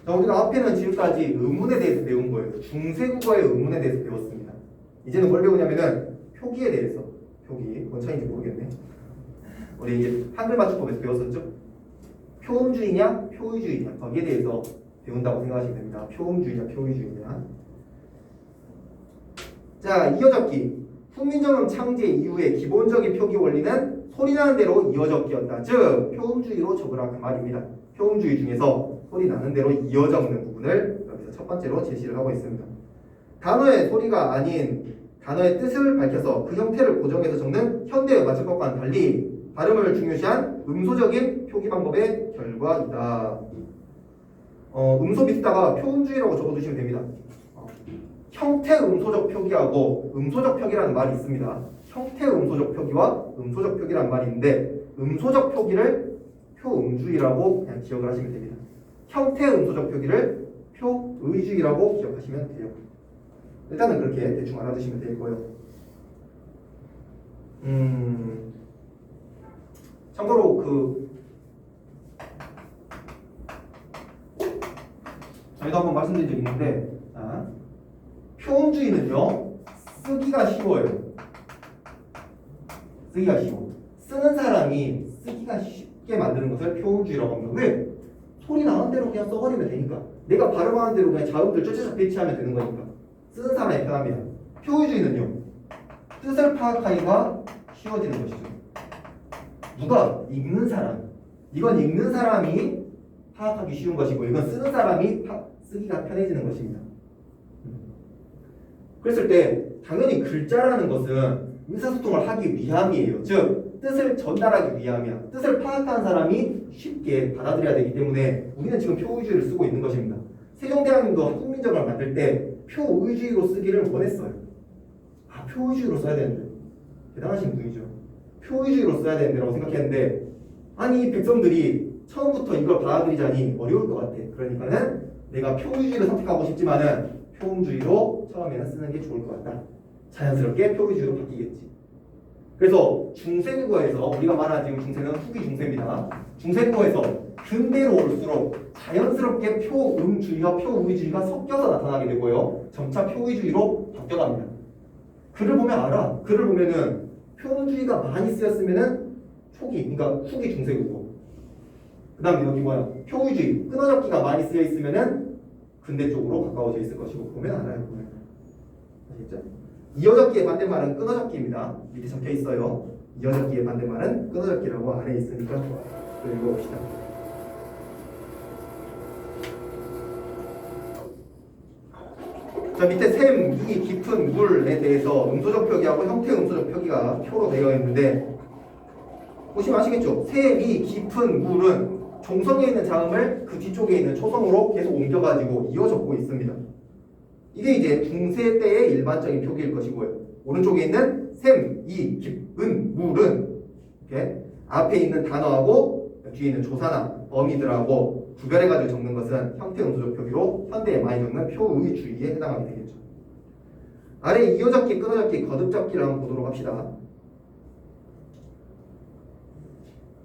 자, 우리가 앞에는 지금까지 의문에 대해서 배운 거예요. 중세국어의 의문에 대해서 배웠습니다. 이제는 뭘 배우냐면은 표기에 대해서. 표기, 뭔 차이인지 모르겠네. 우리 이제 한글 맞춤법에서 배웠었죠? 표음주의냐, 표의주의냐 거기에 대해서 배운다고 생각하시면 됩니다. 표음주의냐, 표의주의냐. 자, 이어적기. 훈민정음 창제 이후의 기본적인 표기 원리는 소리나는 대로 이어적기였다. 즉, 표음주의로 적으라 그 말입니다. 표음주의 중에서 소리 나는 대로 이어 적는 부분을 여기서 첫 번째로 제시를 하고 있습니다. 단어의 소리가 아닌 단어의 뜻을 밝혀서 그 형태를 고정해서 적는 현대의 맞춤법과는 달리 발음을 중요시한 음소적인 표기 방법의 결과이다. 음소 밑에다가 표음주의라고 적어두시면 됩니다. 형태 음소적 표기하고 음소적 표기라는 말이 있습니다. 형태 음소적 표기와 음소적 표기라는 말이 있는데 음소적 표기를 표음주의라고 그냥 기억을 하시면 됩니다. 형태 음소적 표기를 표의주의라고 기억하시면 돼요. 일단은 그렇게 대충 알아두시면 될 거예요. 참고로 저희도 한번 말씀드린 적이 있는데 표음주의는요 쓰기가 쉬워요. 쓰기가 쉬워. 쓰는 사람이 쓰기가 쉽게 만드는 것을 표음주의라고 합니다. 왜? 소리 나는 대로 그냥 써버리면 되니까. 내가 발음하는 대로 그냥 자음들 쫓아서 배치하면 되는 거니까. 쓰는 사람이 편합니다. 표의주의는요 뜻을 파악하기가 쉬워지는 것이죠. 누가? 읽는 사람. 이건 읽는 사람이 파악하기 쉬운 것이고 이건 쓰는 사람이 쓰기가 편해지는 것입니다. 그랬을 때 당연히 글자라는 것은 의사소통을 하기 위함이에요. 즉 뜻을 전달하기 위함이야. 뜻을 파악하는 사람이 쉽게 받아들여야 되기 때문에 우리는 지금 표의주의를 쓰고 있는 것입니다. 세종대왕님도 훈민정음을 만들 때 표의주의로 쓰기를 원했어요. 표의주의로 써야 되는데 대단하신 분이죠. 표의주의로 써야 되는데라고 생각했는데 아니 백성들이 처음부터 이걸 받아들이자니 어려울 것 같아. 그러니까는 내가 표의주의를 선택하고 싶지만은 표음주의로 처음에는 쓰는 게 좋을 것 같다. 자연스럽게 표의주의로 바뀌겠지. 그래서 중세국어에서 우리가 말하는 지금 중세는 후기 중세입니다. 중세국어에서 근대로 올수록 자연스럽게 표음주의와 표의주의가 섞여서 나타나게 되고요. 점차 표의주의로 바뀌어갑니다. 글을 보면 알아. 글을 보면은 표음주의가 많이 쓰였으면은 그러니까 후기 중세국어. 그 다음에 여기 뭐야? 표의주의, 끊어잡기가 많이 쓰여 있으면은 근대 쪽으로 가까워져 있을 것이고 보면 알아요. 보면. 아시겠죠? 이어잡기의 반대말은 끊어잡기입니다. 밑에 적혀 있어요. 이어잡기의 반대말은 끊어잡기라고 아래에 있으니까 또 읽어봅시다. 자, 밑에 샘, 미, 깊은 물에 대해서 음소적 표기하고 형태 음소적 표기가 표로 되어 있는데 보시면 아시겠죠? 샘, 미, 깊은 물은 종성에 있는 자음을 그 뒤쪽에 있는 초성으로 계속 옮겨가지고 이어 적고 있습니다. 이게 이제 중세 때의 일반적인 표기일 것이고요. 오른쪽에 있는 샘, 이, 깊은 물은 이렇게 앞에 있는 단어하고 뒤에 있는 조사나 어미들하고 구별해가지고 적는 것은 형태 음소적 표기로 현대에 많이 적는 표의주의에 해당하게 되겠죠. 아래 이어잡기, 끊어잡기, 거듭잡기를 한번 보도록 합시다.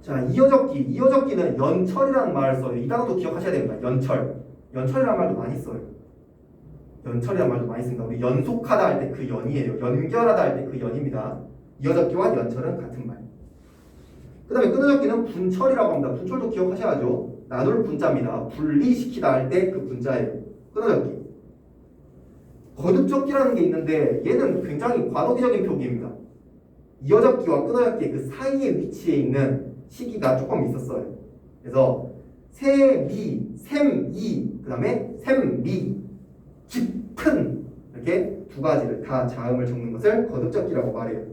자, 이어잡기는 연철이라는 말을 써요. 이 단어도 기억하셔야 됩니다. 연철이라는 말도 많이 써요. 연철이라는 말도 많이 씁니다. 우리 연속하다 할 때 그 연이에요. 연결하다 할 때 그 연입니다. 이어잡기와 연철은 같은 말. 그 다음에 끊어잡기는 분철이라고 합니다. 분철도 기억하셔야죠. 나눌 분자입니다. 분리시키다 할 때 그 분자예요. 끊어잡기. 거듭잡기라는 게 있는데 얘는 굉장히 과도기적인 표기입니다. 이어잡기와 끊어잡기의 그 사이에 위치해 있는 시기가 조금 있었어요. 그래서 세미, 샘이, 그 다음에 샘미, 깊은 이렇게 두 가지를 다 자음을 적는 것을 거듭잡기라고 말해요.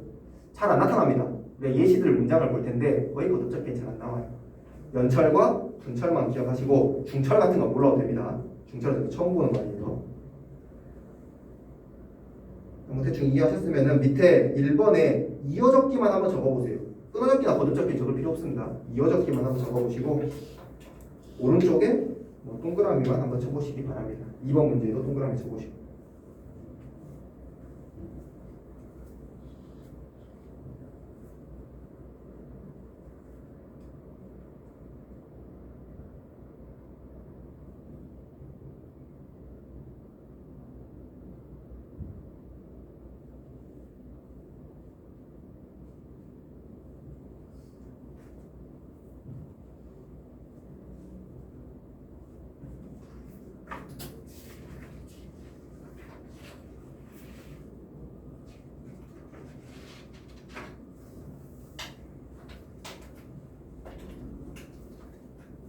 잘 안 나타납니다. 우리가 예시들 문장을 볼 텐데 거의 거듭잡기는 잘 안 나와요. 연철과 분철만 기억하시고 중철 같은 거 몰라도 됩니다. 중철은 처음 보는 말이에요. 대충 이해하셨으면 밑에 1번에 이어적기만 한번 적어보세요. 끊어적기나 거듭적기 적을 필요 없습니다. 이어적기만 한번 적어보시고 오른쪽에 동그라미만 한번 쳐보시기 바랍니다. 2번 문제도 동그라미 쳐보시고.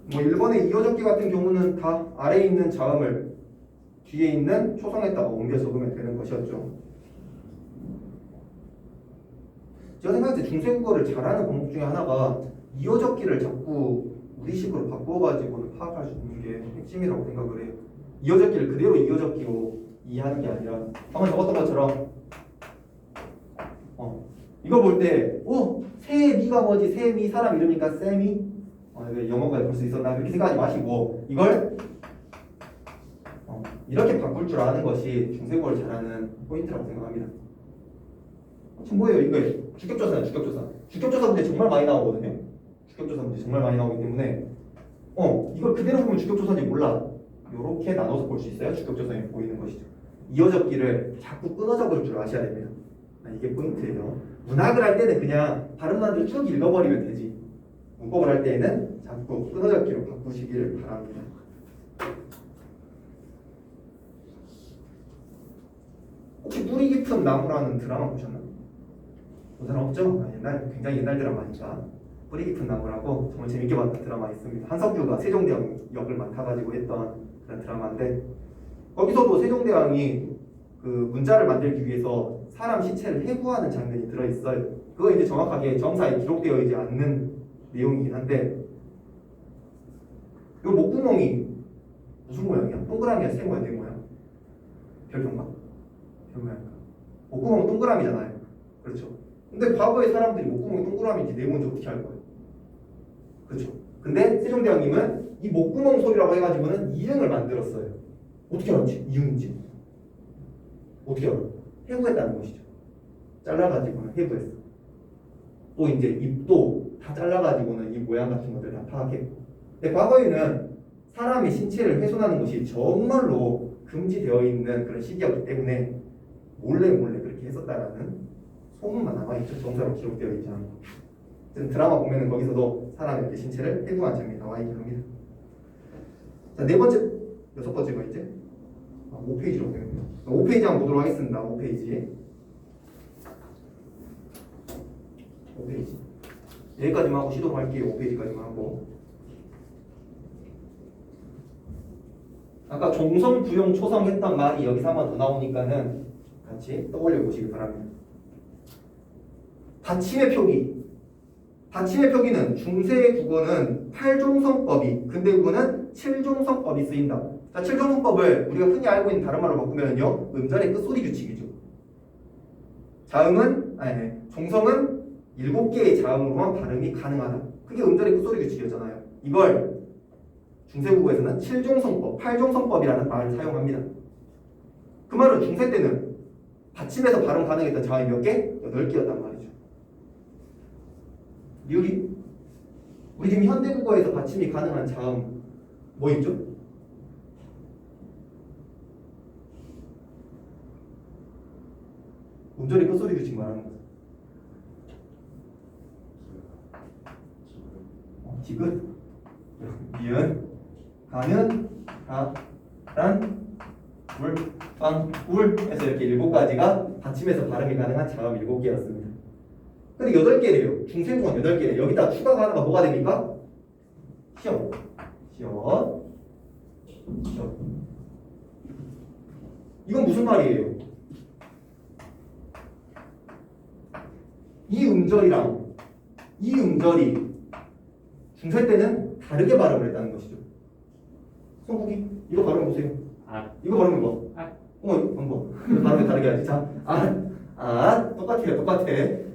뭐 1번의 이어적기 같은 경우는 다 아래에 있는 자음을 뒤에 있는 초성에다가 옮겨 적으면 되는 것이었죠. 제가 생각할 때 중세국어를 잘하는 방법 중에 하나가 이어적기를 자꾸 우리식으로 바꿔가지고는 파악할 수 있는 게 핵심이라고 생각을 해요. 이어적기를 그대로 이어적기로 이해하는 게 아니라 방금 적었던 것처럼 이거 볼 때 세미가 뭐지? 세미 사람 이름이니까 세미? 영어가 볼 수 있었나? 그렇게 생각하지 마시고 이걸 이렇게 바꿀 줄 아는 것이 중세국어를 잘하는 포인트라고 생각합니다. 지금 뭐예요? 이거예요. 주격조사는 주격조사 문제 정말 많이 나오거든요. 주격조사 문제 정말 많이 나오기 때문에 이걸 그대로 보면 주격조사인지 몰라. 이렇게 나눠서 볼 수 있어요. 주격조사에 보이는 것이죠. 이어적기를 자꾸 끊어적을 줄 아셔야 됩니다. 이게 포인트예요. 문학을 할 때는 그냥 발음만 쭉 읽어버리면 되지. 문법을 할 때에는 자꾸 끊어적기로 바꾸시기를 바랍니다. 혹시 뿌리 깊은 나무라는 드라마 보셨나요? 본 사람 없죠? 굉장히 옛날 드라마니까. 뿌리 깊은 나무라고 정말 재밌게 봤던 드라마 있습니다. 한석규가 세종대왕 역을 맡아가지고 했던 그런 드라마인데 거기서도 세종대왕이 그 문자를 만들기 위해서 사람 시체를 해부하는 장면이 들어있어요. 그거 이제 정확하게 정사에 기록되어 있지 않는 내용이긴 한데 이 목구멍이 무슨 모양이야? 동그라미야? 세 모양? 네 모양? 별표인가? 별 모양인가? 목구멍은 동그라미잖아요. 그렇죠? 근데 과거의 사람들이 목구멍이 동그라미인지 네모인지 어떻게 알 거예요? 그렇죠? 근데 세종대왕님은 이 목구멍 소리라고 해가지고는 이응을 만들었어요. 어떻게 알았지? 이응인지 어떻게 알아? 해부했다는 것이죠. 잘라가지고는 해부했어. 또 이제 입도 다 잘라가지고는 이 모양 같은 것들 다 파악했고. 근데 과거에는 사람이 신체를 훼손하는 것이 정말로 금지되어 있는 그런 시기였기 때문에 몰래 그렇게 했었다라는 소문만 남아있죠. 정사로 기록되어 있지 않고. 드라마 보면은 거기서도 사람의 이렇게 신체를 해부한 장면이 나와있긴 합니다. 자, 네 번째, 여섯 번째가 이제 5페이지로 되는데요. 5페이지 한번 보도록 하겠습니다. 5페이지. 5페이지. 여기까지만 하고 시도를 할게요. 5페이지까지만 하고. 아까 종성, 부용, 초성 했던 말이 여기서 한 번 더 나오니까는 같이 떠올려 보시기 바랍니다. 받침의 표기. 받침의 표기는 중세 국어는 8종성법이, 근대 국어는 7종성법이 쓰인다. 자, 7종성법을 우리가 흔히 알고 있는 다른 말로 바꾸면요, 음절의 끝소리 규칙이죠. 자음은, 종성은 7개의 자음으로만 발음이 가능하다. 그게 음절의 끝소리 규칙이었잖아요. 이걸 중세국어에서는 7종성법, 8종성법이라는 말을 사용합니다. 그 말은 중세 때는 받침에서 발음 가능했던 자음이 몇 개? 8개였단 말이죠. 우리 지금 현대국어에서 받침이 가능한 자음 뭐 있죠? 음절의 끝소리 규칙 말하는 거죠. 지긋, 미은, 가면, 란, 물, 빵, 울 해서 이렇게 7가지가 받침에서 발음이 가능한 자음 7개였습니다. 근데 8개래요. 중세국어는 8개래. 여기다 추가가 하나가 뭐가 됩니까? 시험. 이건 무슨 말이에요? 이 음절이랑 이 음절이 중세 때는 다르게 발음을 했다는 것이죠. 성국이 이거 발음해보세요. 이거 발음해 봐. 이거 발음이 다르게 하지. 자, 똑같아.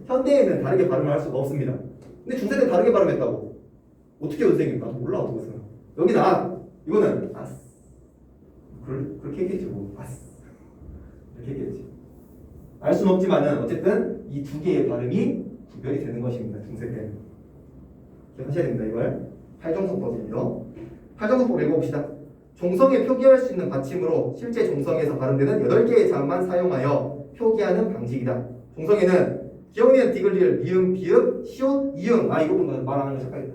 현대에는 다르게 발음을 할 수가 없습니다. 근데 중세 때는 다르게 발음했다고. 어떻게 선생님? 나도 몰라. 그것은. 여기다 이거는 아스. 그렇게 했겠지 뭐. 아스. 이렇게 했겠지. 알 수는 없지만은 어쨌든 이 두 개의 발음이 구별이 되는 것입니다. 중세 때는. 기억하셔야 됩니다. 이걸 8종성법이에요. 8종성법 읽어봅시다. 종성에 표기할 수 있는 받침으로 실제 종성에서 발음되는 8개의 자음만 사용하여 표기하는 방식이다. 종성에는 기억니은 디귿, 미음, 비읍, 시옷, 이응. 이거 보면 말하는 거 잠깐이다.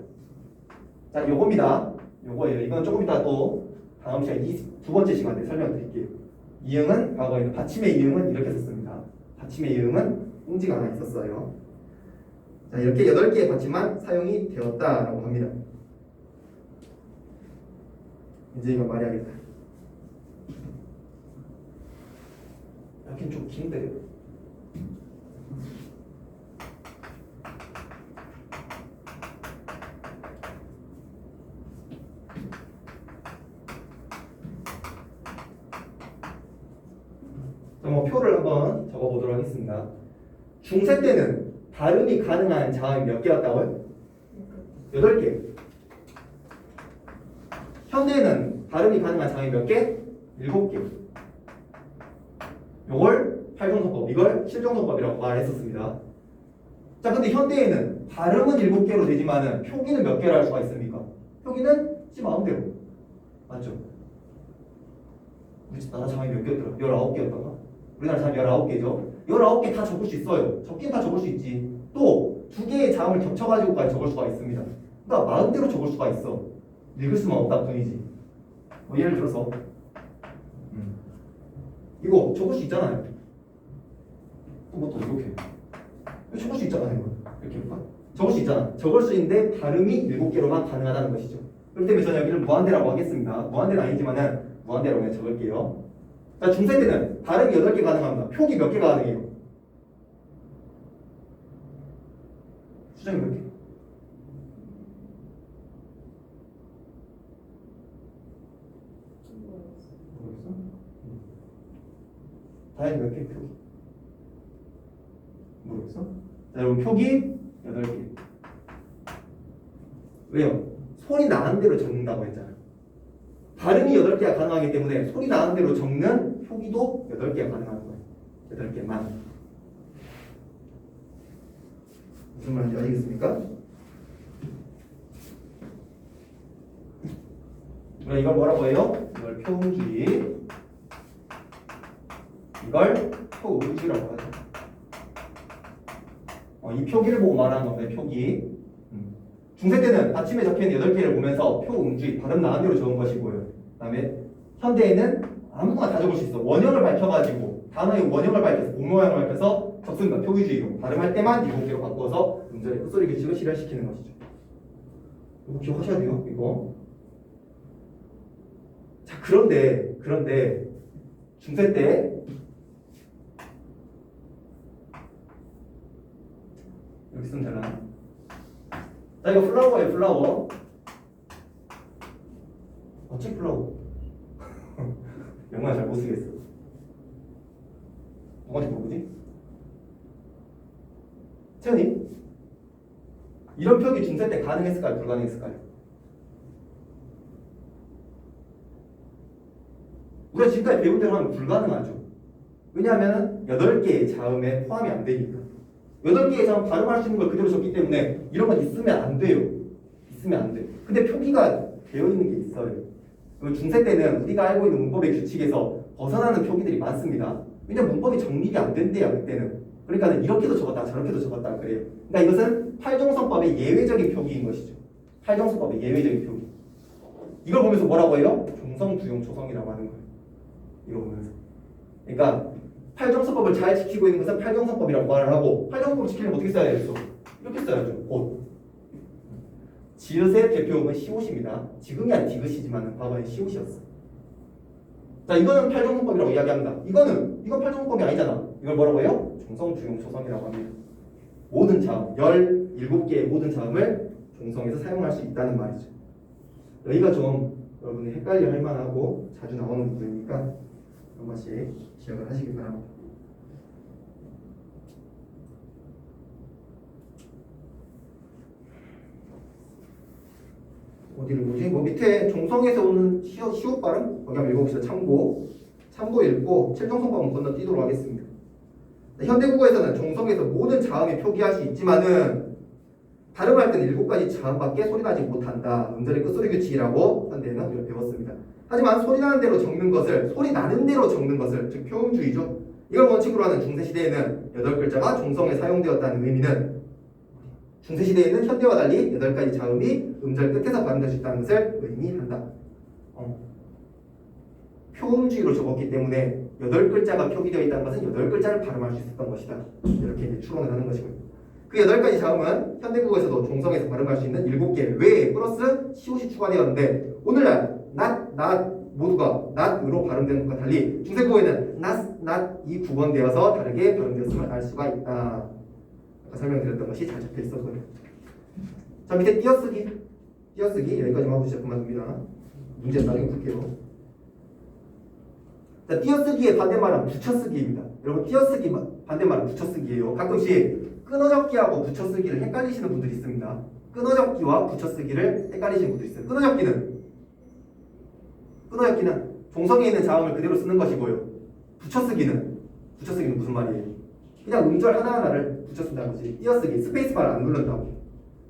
자, 요겁니다. 요거예요. 이건 조금 이따 또 다음 시간 두 번째 시간에 설명드릴게요. 이응은 과거에는 받침의 이응은 이렇게 썼습니다. 받침의 이응은 웅지가 하나 있었어요. 자, 이렇게 8개의 받침만 사용이 되었다라고 합니다. 이제 이거 말해야겠다. 이렇게 좀 긴데. 자, 표를 한번 적어보도록 하겠습니다. 중세 때는 발음이 가능한 자음이 몇 개였다고요? 8개. 현대에는 발음이 가능한 자음이 몇 개? 7개. 요걸 8종성법, 이걸 7종성법이라고 말했었습니다. 자, 근데 현대에는 발음은 7개로 되지만은 표기는 몇 개로 할 수가 있습니까? 표기는 지 마음대로. 맞죠? 우리 나라 자음이 몇 개였더라? 19개였던가? 우리나라 자음이 19개죠? 19개 다 적을 수 있어요. 적긴 다 적을 수 있지. 또 2개의 자음을 겹쳐가지고까지 적을 수가 있습니다. 그러니까 마음대로 적을 수가 있어. 읽을 수만 없다 뿐이지. 예를 들어서 이거 적을 수 있잖아요. 또 이렇게 적을 수 있잖아요. 이렇게 해볼까? 적을 수 있잖아. 적을 수 있는데 발음이 7개로만 가능하다는 것이죠. 그렇기 때문에 저는 여기를 무한대라고 하겠습니다. 무한대는 아니지만은 무한대라고 그냥 적을게요. 자, 중세 때는 발음이 8개 가능합니다. 표기 몇 개가 가능해요? 수정이 몇 개? 모르겠어? 다현이 몇 개? 표기 모르겠어? 자, 여러분 표기 8개. 왜요? 소리 나는 대로 적는다고 했잖아요. 발음이 8개가 가능하기 때문에 소리 나는 대로 적는 표기도 8개가 가능한 거예요. 8개만. 무슨 말인지 아시겠습니까? 우리가 이걸 뭐라고 해요? 이걸 표음주의, 이걸 표음주의라고 하죠. 이 표기를 보고 말하는 건데, 표기. 중세 때는 받침에 적혀있는 8개를 보면서 표음주의, 발음 나은 대로 적은 것이고요. 그 다음에 현대에는 아무거나 다 적을 수 있어. 원형을 밝혀가지고 단어의 원형을 밝혀서 목 모양을 밝혀서 적습니다. 표기주의로. 발음할 때만 7개로 바꿔서 음절의 끝소리 규칙을 실현시키는 것이죠. 이거 기억하셔야 돼요. 이거. 자, 그런데 중세 때 이렇게 쓰면 되나? 자, 이거 플라워예요. 플라워. 어찌 플라워? 영어 잘 못 쓰겠어. 누구한테 물어보지? 채연이? 이런 표기 중세 때 가능했을까요? 불가능했을까요? 우리가 지금까지 배운 대로 하면 불가능하죠. 왜냐하면 8개의 자음에 포함이 안 되니까. 8개의 자음 발음할 수 있는 걸 그대로 적기 때문에 이런 건 있으면 안 돼요. 있으면 안 돼. 근데 표기가 되어 있는 게 있어요. 중세 때는 우리가 알고 있는 문법의 규칙에서 벗어나는 표기들이 많습니다. 왜냐면 문법이 정립이 안 된대요, 그때는. 그러니까 이렇게도 적었다, 저렇게도 적었다 그래요. 그러니까 이것은 팔정선법의 예외적인 표기인 것이죠. 팔정선법의 예외적인 표기. 이걸 보면서 뭐라고 해요? 종성, 주용, 조성이라고 하는 거예요. 이거 보면서. 그러니까 팔정선법을 잘 지키고 있는 것은 팔정선법이라고 말을 하고, 팔정선법을 지키려면 어떻게 써야 되겠어? 이렇게 써야죠. 곧. 지읒의 대표음은 시옷입니다. 지금이 아닌 디귿이지만 과거에 시옷이었어. 자, 이거는 팔정선법이라고 이야기합니다. 이건 팔정선법이 아니잖아. 이걸 뭐라고 해요? 종성, 주용, 조성이라고 합니다. 모든 자음, 17개의 모든 자음을 종성에서 사용할 수 있다는 말이죠. 여기가 좀 여러분이 헷갈려 할 만하고 자주 나오는 부분이니까 한 번씩 기억을 하시기 바랍니다. 어디를 보지? 뭐 밑에 종성에서 오는 시옷 발음 거기 한번 읽어봅시다. 참고 읽고 칠정성법은 건너뛰도록 하겠습니다. 현대국어에서는 종성에서 모든 자음이 표기할 수 있지만은 발음할 때는 7가지 자음밖에 소리 나지 못한다. 음절의 끝소리 규칙이라고 현대에는 우리가 배웠습니다. 하지만 소리 나는 대로 적는 것을, 소리 나는 대로 적는 것을, 즉 표음주의죠. 이걸 원칙으로 하는 중세시대에는 8글자가 종성에 사용되었다는 의미는 중세시대에는 현대와 달리 8가지 자음이 음절 끝에서 발음될 수 있다는 것을 의미한다. 표음주의로 적었기 때문에 8글자가 표기되어 있다는 것은 8글자를 발음할 수 있었던 것이다. 이렇게 이제 추론을 하는 것이고요. 그 8가지 자음은 현대국어에서도 종성에서 발음할 수 있는 7개 외에 플러스 시옷이 추가되었는데 오늘날 not 모두가 not으로 발음되는 것과 달리 중세국어에는 not 이 구번되어서 다르게 발음되었음을 알 수가 있다. 아까 설명드렸던 것이 잘 잡혀 있었고요. 자, 밑에 띄어쓰기 여기까지만 하고 시작 그만둡니다. 문제 나중에 볼게요. 자, 띄어쓰기의 반대말은 붙여쓰기입니다. 여러분, 띄어쓰기 반대말은 붙여쓰기예요. 가끔씩 끊어적기하고 붙여쓰기를 헷갈리시는 분들이 있습니다. 끊어적기와 붙여쓰기를 헷갈리시는 분들이 있어요. 끊어적기는 종성에 있는 자음을 그대로 쓰는 것이고요. 붙여쓰기는 무슨 말이에요? 그냥 음절 하나하나를 붙여쓴다는 거지. 띄어쓰기, 스페이스바를 안 누른다고.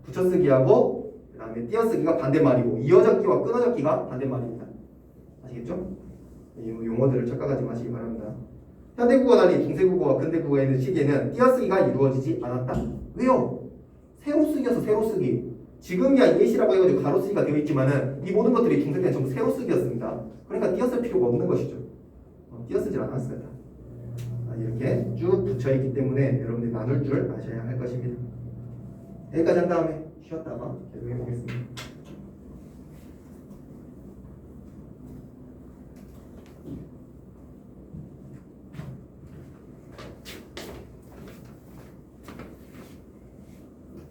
붙여쓰기하고 그 다음에 띄어쓰기가 반대말이고 이어적기와 끊어적기가 반대말입니다. 아시겠죠? 이 용어들을 착각하지 마시기 바랍니다. 현대국어와 달리 중세국어와 근대국어에 있는 시기에는 띄어쓰기가 이루어지지 않았다. 왜요? 세로쓰기여서 세로쓰기. 지금이야 예시라고 해가지고 가로쓰기가 되어 있지만은 이 모든 것들이 중세 때는 전부 세로쓰기였습니다. 그러니까 띄어쓸 필요가 없는 것이죠. 띄어쓰질 않았습니다. 이렇게 쭉 붙여있기 때문에 여러분들이 나눌 줄 아셔야 할 것입니다. 여기까지 한 다음에 쉬었다가 계속 해보겠습니다.